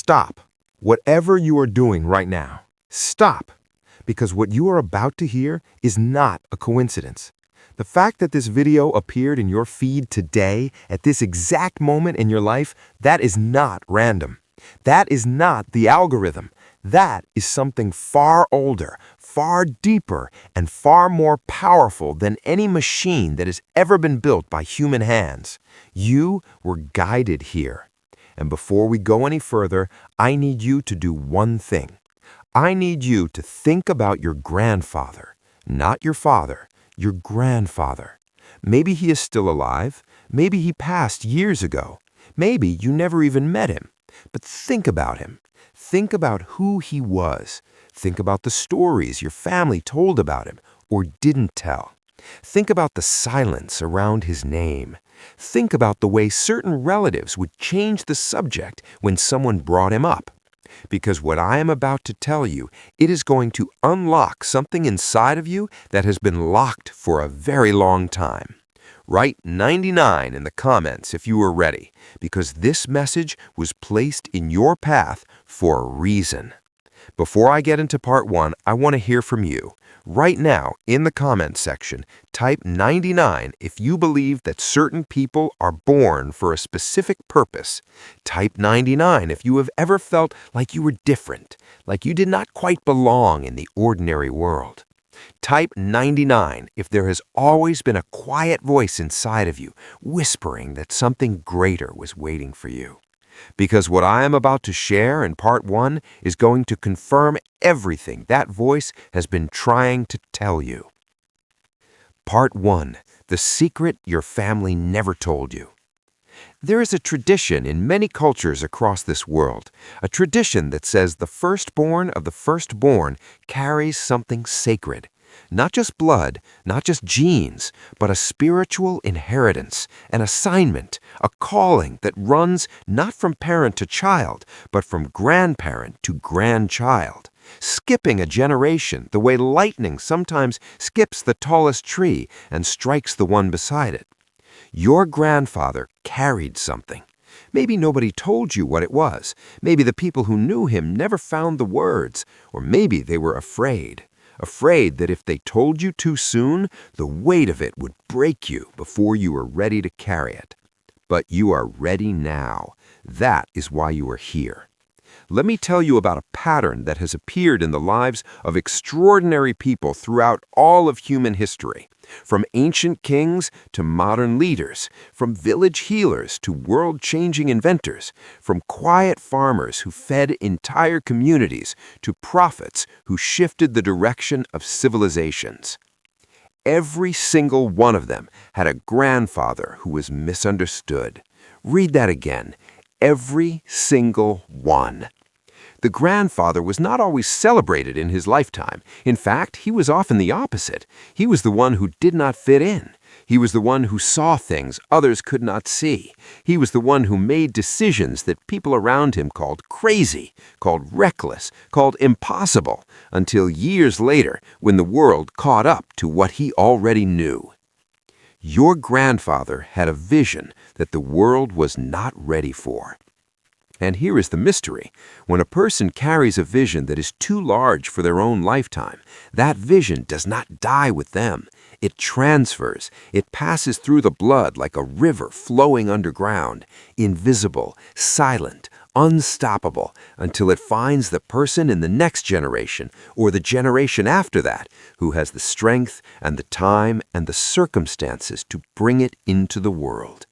stop. Whatever you are doing right now, stop. Because what you are about to hear is not a coincidence. The fact that this video appeared in your feed today, at this exact moment in your life, that is not random. That is not the algorithm. That is something far older, far deeper, and far more powerful than any machine that has ever been built by human hands. You were guided here. And before we go any further, I need you to do one thing. I need you to think about your grandfather, not your father, your grandfather. Maybe he is still alive. Maybe he passed years ago. Maybe you never even met him. But think about him. Think about who he was. Think about the stories your family told about him or didn't tell. Think about the silence around his name. Think about the way certain relatives would change the subject when someone brought him up. Because what I am about to tell you, it is going to unlock something inside of you that has been locked for a very long time. Write 99 in the comments if you are ready, because this message was placed in your path for a reason. Before I get into part 1, I want to hear from you. Right now, in the comments section, type 99 if you believe that certain people are born for a specific purpose. Type 99 if you have ever felt like you were different, like you did not quite belong in the ordinary world. Type 99 if there has always been a quiet voice inside of you whispering that something greater was waiting for you. Because what I am about to share in part 1 is going to confirm everything that voice has been trying to tell you. Part 1. The secret your family never told you. There is a tradition in many cultures across this world, a tradition that says the firstborn of the firstborn carries something sacred. Not just blood, not just genes, but a spiritual inheritance, an assignment, a calling that runs not from parent to child, but from grandparent to grandchild, skipping a generation the way lightning sometimes skips the tallest tree and strikes the one beside it. Your grandfather carried something. Maybe nobody told you what it was. Maybe the people who knew him never found the words, or maybe they were afraid. Afraid that if they told you too soon, the weight of it would break you before you were ready to carry it. But you are ready now. That is why you are here. Let me tell you about a pattern that has appeared in the lives of extraordinary people throughout all of human history. From ancient kings to modern leaders, from village healers to world-changing inventors, from quiet farmers who fed entire communities to prophets who shifted the direction of civilizations. Every single one of them had a grandfather who was misunderstood. Read that again. Every single one. The grandfather was not always celebrated in his lifetime. In fact, he was often the opposite. He was the one who did not fit in. He was the one who saw things others could not see. He was the one who made decisions that people around him called crazy, called reckless, called impossible, until years later when the world caught up to what he already knew. Your grandfather had a vision that the world was not ready for. And here is the mystery. When a person carries a vision that is too large for their own lifetime, that vision does not die with them. It transfers. It passes through the blood like a river flowing underground, invisible, silent, unstoppable, until it finds the person in the next generation or the generation after that who has the strength and the time and the circumstances to bring it into the world.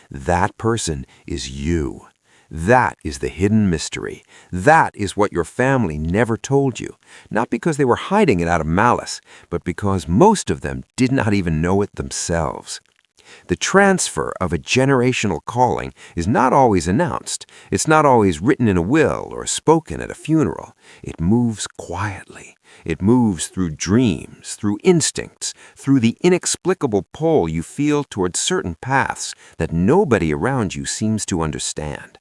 That person is you. That is the hidden mystery. That is what your family never told you, not because they were hiding it out of malice, but because most of them did not even know it themselves. The transfer of a generational calling is not always announced. It's not always written in a will or spoken at a funeral. It moves quietly. It moves through dreams, through instincts, through the inexplicable pull you feel towards certain paths that nobody around you seems to understand.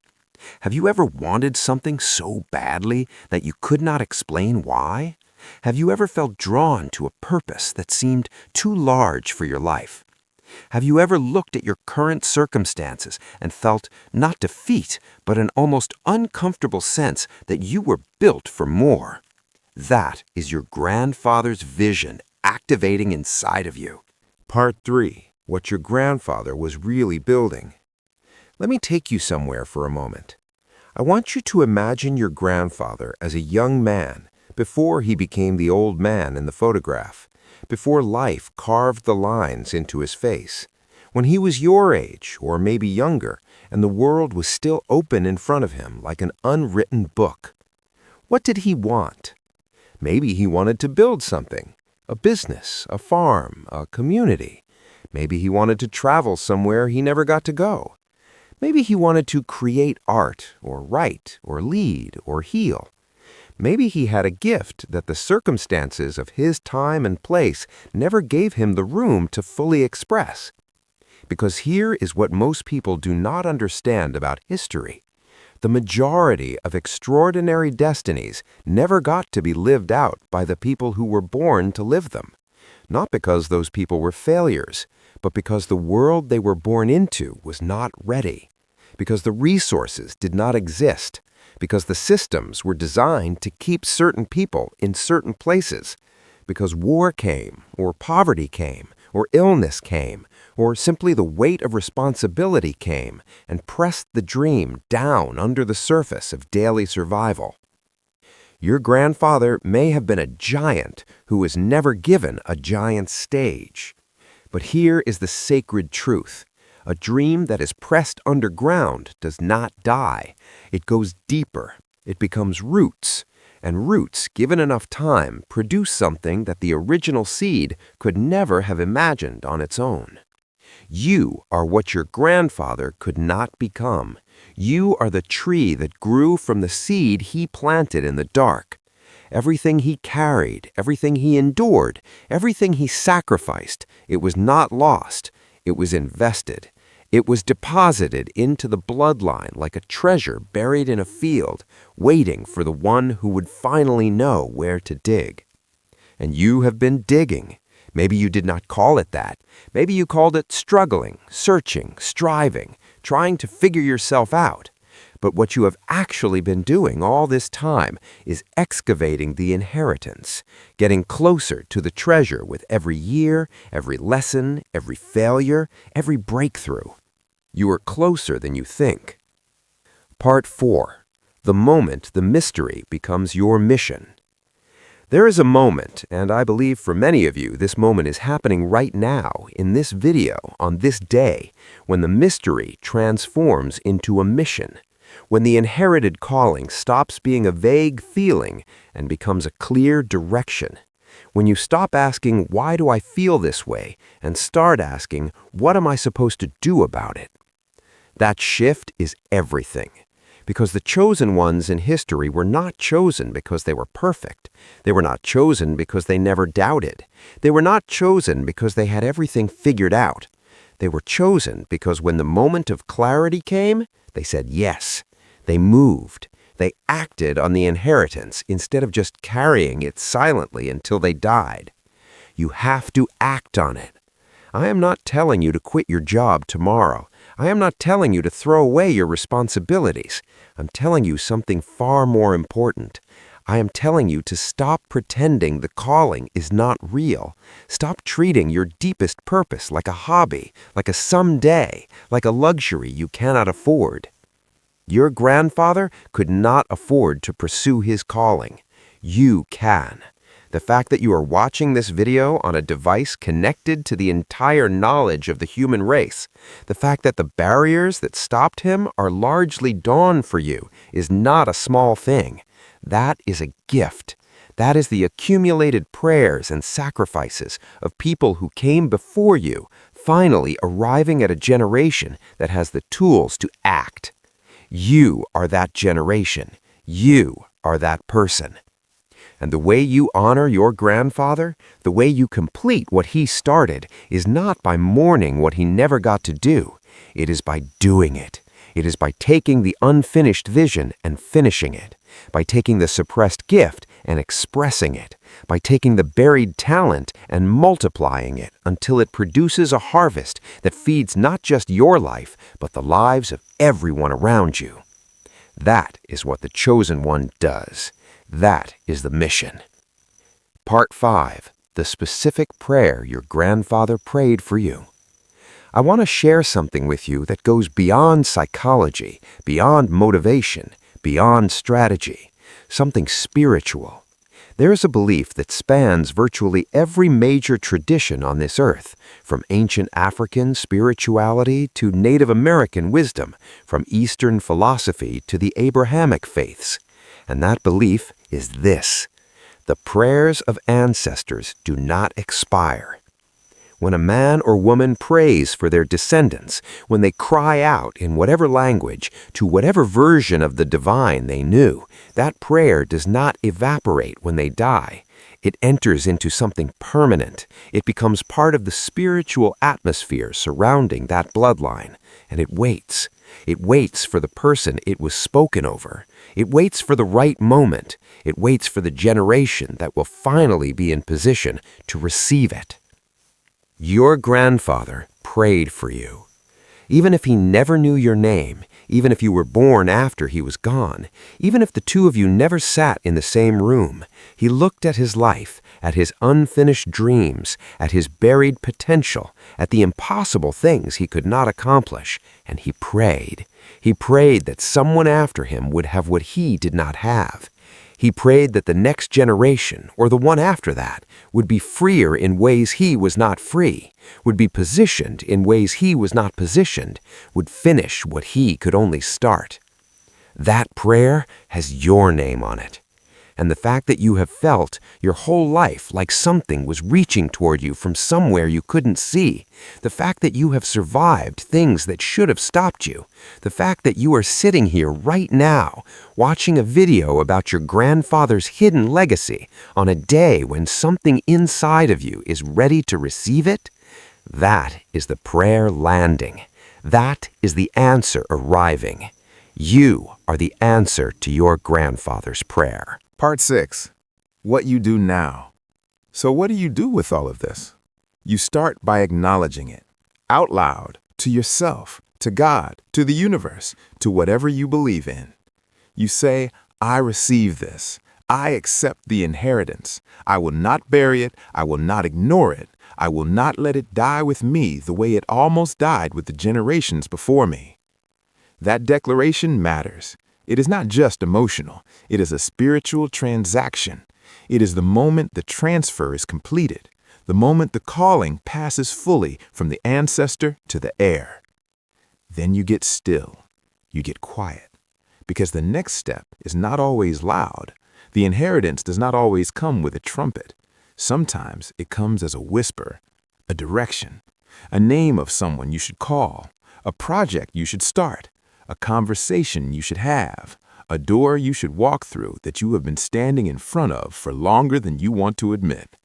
Have you ever wanted something so badly that you could not explain why? Have you ever felt drawn to a purpose that seemed too large for your life? Have you ever looked at your current circumstances and felt not defeat, but an almost uncomfortable sense that you were built for more? That is your grandfather's vision activating inside of you. Part 3. What your grandfather was really building. Let me take you somewhere for a moment. I want you to imagine your grandfather as a young man before he became the old man in the photograph, before life carved the lines into his face, when he was your age or maybe younger and the world was still open in front of him like an unwritten book. What did he want? Maybe he wanted to build something, a business, a farm, a community. Maybe he wanted to travel somewhere he never got to go. Maybe he wanted to create art, or write, or lead, or heal. Maybe he had a gift that the circumstances of his time and place never gave him the room to fully express. Because here is what most people do not understand about history. The majority of extraordinary destinies never got to be lived out by the people who were born to live them. Not because those people were failures, but because the world they were born into was not ready. Because the resources did not exist, because the systems were designed to keep certain people in certain places, because war came, or poverty came, or illness came, or simply the weight of responsibility came and pressed the dream down under the surface of daily survival. Your grandfather may have been a giant who was never given a giant's stage. But here is the sacred truth. A dream that is pressed underground does not die. It goes deeper. It becomes roots. And roots, given enough time, produce something that the original seed could never have imagined on its own. You are what your grandfather could not become. You are the tree that grew from the seed he planted in the dark. Everything he carried, everything he endured, everything he sacrificed, it was not lost. It was invested. It was deposited into the bloodline like a treasure buried in a field, waiting for the one who would finally know where to dig. And you have been digging. Maybe you did not call it that. Maybe you called it struggling, searching, striving, trying to figure yourself out. But what you have actually been doing all this time is excavating the inheritance, getting closer to the treasure with every year, every lesson, every failure, every breakthrough. You are closer than you think. Part 4. The moment the mystery becomes your mission. There is a moment, and I believe for many of you this moment is happening right now in this video on this day, when the mystery transforms into a mission. When the inherited calling stops being a vague feeling and becomes a clear direction. When you stop asking, why do I feel this way, and start asking, what am I supposed to do about it? That shift is everything. Because the chosen ones in history were not chosen because they were perfect. They were not chosen because they never doubted. They were not chosen because they had everything figured out. They were chosen because when the moment of clarity came, they said yes. They moved. They acted on the inheritance instead of just carrying it silently until they died. You have to act on it. I am not telling you to quit your job tomorrow. I am not telling you to throw away your responsibilities. I'm telling you something far more important. I am telling you to stop pretending the calling is not real. Stop treating your deepest purpose like a hobby, like a someday, like a luxury you cannot afford. Your grandfather could not afford to pursue his calling. You can. The fact that you are watching this video on a device connected to the entire knowledge of the human race, the fact that the barriers that stopped him are largely gone for you is not a small thing. That is a gift. That is the accumulated prayers and sacrifices of people who came before you, finally arriving at a generation that has the tools to act. You are that generation. You are that person. And the way you honor your grandfather, the way you complete what he started, is not by mourning what he never got to do. It is by doing it. It is by taking the unfinished vision and finishing it, by taking the suppressed gift and expressing it, by taking the buried talent and multiplying it until it produces a harvest that feeds not just your life, but the lives of everyone around you. That is what the Chosen One does. That is the mission. Part 5. The specific prayer your grandfather prayed for you. I want to share something with you that goes beyond psychology, beyond motivation, beyond strategy, something spiritual. There is a belief that spans virtually every major tradition on this earth, from ancient African spirituality to Native American wisdom, from Eastern philosophy to the Abrahamic faiths. And that belief is this: the prayers of ancestors do not expire. When a man or woman prays for their descendants, when they cry out in whatever language to whatever version of the divine they knew, that prayer does not evaporate when they die. It enters into something permanent. It becomes part of the spiritual atmosphere surrounding that bloodline, and it waits. It waits for the person it was spoken over. It waits for the right moment. It waits for the generation that will finally be in position to receive it. Your grandfather prayed for you. Even if he never knew your name, even if you were born after he was gone, even if the two of you never sat in the same room, he looked at his life, at his unfinished dreams, at his buried potential, at the impossible things he could not accomplish, and he prayed. He prayed that someone after him would have what he did not have. He prayed that the next generation, or the one after that, would be freer in ways he was not free, would be positioned in ways he was not positioned, would finish what he could only start. That prayer has your name on it. And the fact that you have felt your whole life like something was reaching toward you from somewhere you couldn't see, the fact that you have survived things that should have stopped you, the fact that you are sitting here right now watching a video about your grandfather's hidden legacy on a day when something inside of you is ready to receive it, that is the prayer landing. That is the answer arriving. You are the answer to your grandfather's prayer. Part 6. What you do now. So what do you do with all of this? You start by acknowledging it, out loud, to yourself, to God, to the universe, to whatever you believe in. You say, I receive this. I accept the inheritance. I will not bury it. I will not ignore it. I will not let it die with me the way it almost died with the generations before me. That declaration matters. It is not just emotional. It is a spiritual transaction. It is the moment the transfer is completed, the moment the calling passes fully from the ancestor to the heir. Then you get still. You get quiet. Because the next step is not always loud. The inheritance does not always come with a trumpet. Sometimes it comes as a whisper, a direction, a name of someone you should call, a project you should start, a conversation you should have, a door you should walk through that you have been standing in front of for longer than you want to admit.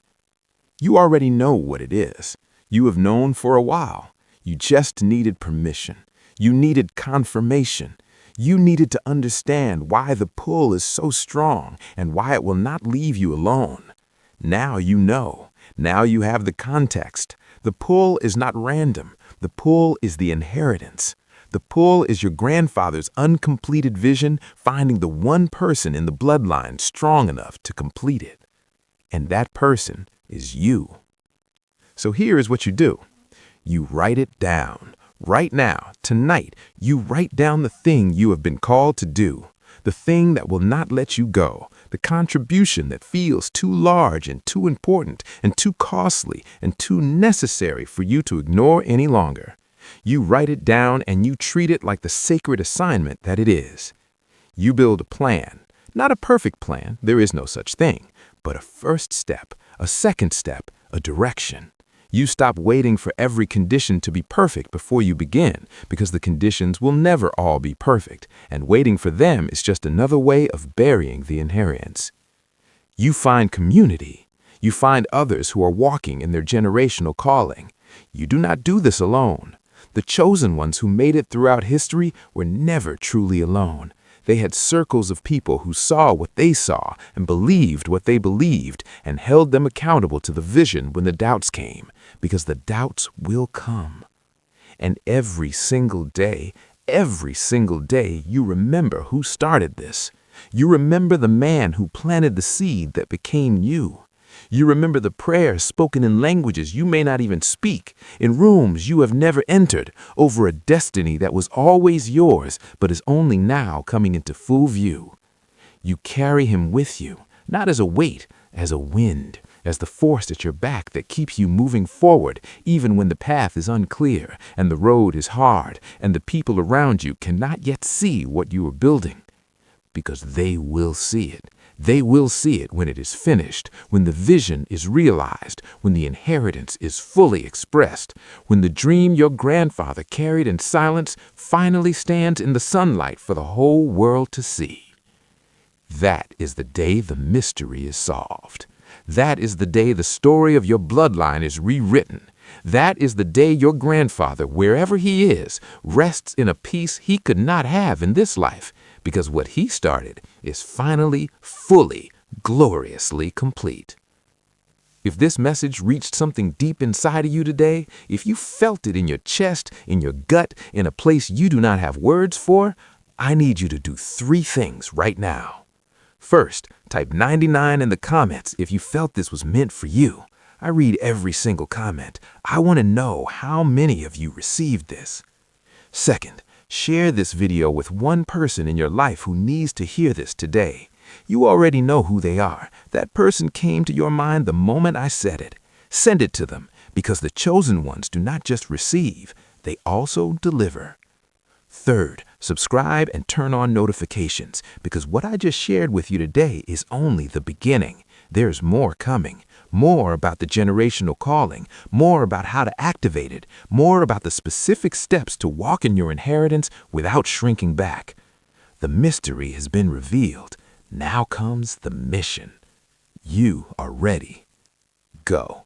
You already know what it is. You have known for a while. You just needed permission. You needed confirmation. You needed to understand why the pull is so strong and why it will not leave you alone. Now you know. Now you have the context. The pull is not random. The pull is the inheritance. The pull is your grandfather's uncompleted vision, finding the one person in the bloodline strong enough to complete it. And that person is you. So here is what you do. You write it down. Right now, tonight, you write down the thing you have been called to do, the thing that will not let you go, the contribution that feels too large and too important and too costly and too necessary for you to ignore any longer. You write it down and you treat it like the sacred assignment that it is. You build a plan, not a perfect plan, there is no such thing, but a first step, a second step, a direction. You stop waiting for every condition to be perfect before you begin, because the conditions will never all be perfect, and waiting for them is just another way of burying the inheritance. You find community. You find others who are walking in their generational calling. You do not do this alone. The chosen ones who made it throughout history were never truly alone. They had circles of people who saw what they saw and believed what they believed and held them accountable to the vision when the doubts came, because the doubts will come. And every single day, you remember who started this. You remember the man who planted the seed that became you. You remember the prayers spoken in languages you may not even speak, in rooms you have never entered, over a destiny that was always yours but is only now coming into full view. You carry him with you, not as a weight, as a wind, as the force at your back that keeps you moving forward even when the path is unclear and the road is hard and the people around you cannot yet see what you are building. Because they will see it. They will see it when it is finished, when the vision is realized, when the inheritance is fully expressed, when the dream your grandfather carried in silence finally stands in the sunlight for the whole world to see. That is the day the mystery is solved. That is the day the story of your bloodline is rewritten. That is the day your grandfather, wherever he is, rests in a peace he could not have in this life, because what he started is finally, fully, gloriously complete. If this message reached something deep inside of you today, if you felt it in your chest, in your gut, in a place you do not have words for, I need you to do 3 things right now. First, type 99 in the comments if you felt this was meant for you. I read every single comment. I want to know how many of you received this. Second, share this video with one person in your life who needs to hear this today. You already know who they are. That person came to your mind the moment I said it. Send it to them, because the chosen ones do not just receive, they also deliver. Third, subscribe and turn on notifications, because what I just shared with you today is only the beginning. There's more coming. More about the generational calling, more about how to activate it, more about the specific steps to walk in your inheritance without shrinking back. The mystery has been revealed. Now comes the mission. You are ready. Go.